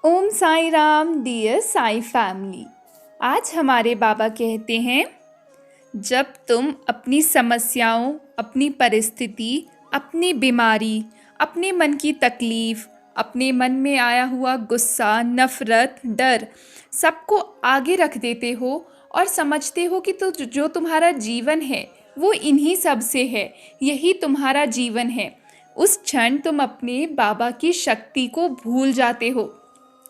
ओम Sai Ram dear Sai family. आज हमारे बाबा कहते हैं, जब तुम अपनी समस्याओं, अपनी परिस्थिति, अपनी बीमारी, अपने मन की तकलीफ़, अपने मन में आया हुआ गुस्सा, नफ़रत, डर सबको आगे रख देते हो और समझते हो कि तो जो तुम्हारा जीवन है वो इन्हीं सब से है, यही तुम्हारा जीवन है। उस क्षण तुम अपने बाबा की शक्ति को भूल जाते हो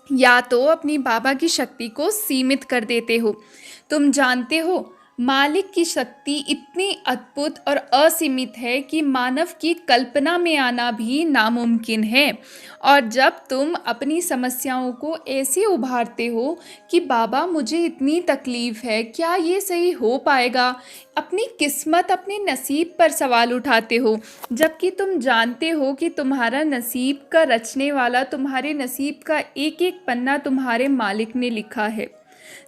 या तो अपनी बाबा की शक्ति को सीमित कर देते हो। तुम जानते हो, मालिक की शक्ति इतनी अद्भुत और असीमित है कि मानव की कल्पना में आना भी नामुमकिन है। और जब तुम अपनी समस्याओं को ऐसे उभारते हो कि बाबा मुझे इतनी तकलीफ़ है, क्या ये सही हो पाएगा, अपनी किस्मत, अपने नसीब पर सवाल उठाते हो, जबकि तुम जानते हो कि तुम्हारा नसीब का रचने वाला, तुम्हारे नसीब का एक एक पन्ना तुम्हारे मालिक ने लिखा है।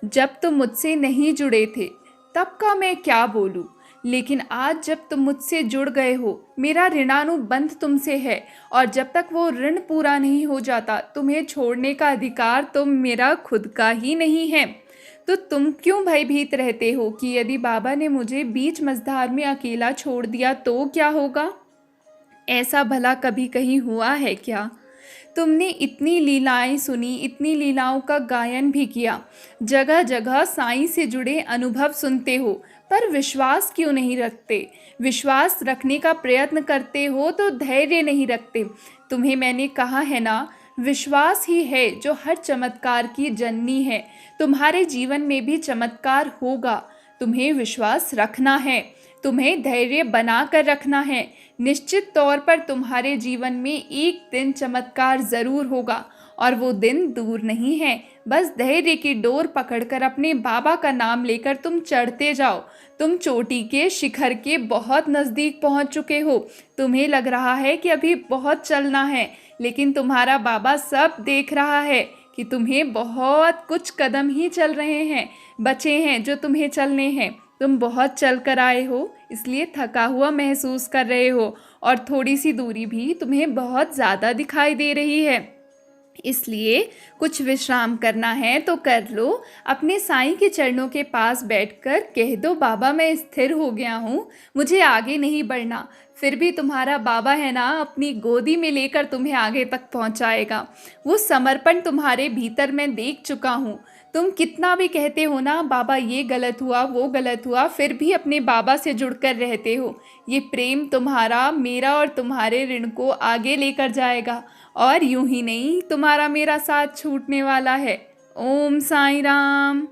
जब तुम मुझसे नहीं जुड़े थे तब का मैं क्या बोलूं, लेकिन आज जब तुम मुझसे जुड़ गए हो, मेरा ऋणानुबंध तुमसे है और जब तक वो ऋण पूरा नहीं हो जाता तुम्हें छोड़ने का अधिकार तो मेरा खुद का ही नहीं है। तो तुम क्यों भयभीत रहते हो कि यदि बाबा ने मुझे बीच मझधार में अकेला छोड़ दिया तो क्या होगा? ऐसा भला कभी कहीं हुआ है क्या? तुमने इतनी लीलाएं सुनी, इतनी लीलाओं का गायन भी किया, जगह जगह साईं से जुड़े अनुभव सुनते हो, पर विश्वास क्यों नहीं रखते? विश्वास रखने का प्रयत्न करते हो तो धैर्य नहीं रखते। तुम्हें मैंने कहा है ना, विश्वास ही है जो हर चमत्कार की जननी है। तुम्हारे जीवन में भी चमत्कार होगा, तुम्हें विश्वास रखना है, तुम्हें धैर्य बना कर रखना है। निश्चित तौर पर तुम्हारे जीवन में एक दिन चमत्कार ज़रूर होगा और वो दिन दूर नहीं है। बस धैर्य की डोर पकड़कर अपने बाबा का नाम लेकर तुम चढ़ते जाओ। तुम चोटी के शिखर के बहुत नज़दीक पहुंच चुके हो। तुम्हें लग रहा है कि अभी बहुत चलना है, लेकिन तुम्हारा बाबा सब देख रहा है कि तुम्हें बहुत कुछ कदम ही चल रहे हैं, बचे हैं जो तुम्हें चलने हैं। तुम बहुत चल कर आए हो, इसलिए थका हुआ महसूस कर रहे हो और थोड़ी सी दूरी भी तुम्हें बहुत ज़्यादा दिखाई दे रही है। इसलिए कुछ विश्राम करना है तो कर लो। अपने साईं के चरणों के पास बैठकर कह दो, बाबा मैं स्थिर हो गया हूँ, मुझे आगे नहीं बढ़ना। फिर भी तुम्हारा बाबा है ना, अपनी गोदी में लेकर तुम्हें आगे तक पहुँचाएगा। वो समर्पण तुम्हारे भीतर मैं देख चुका हूँ। तुम कितना भी कहते हो ना, बाबा ये गलत हुआ, वो गलत हुआ, फिर भी अपने बाबा से जुड़कर रहते हो। ये प्रेम तुम्हारा, मेरा और तुम्हारे ऋण को आगे लेकर जाएगा और यूं ही नहीं, तुम्हारा मेरा साथ छूटने वाला है। ओम साई राम।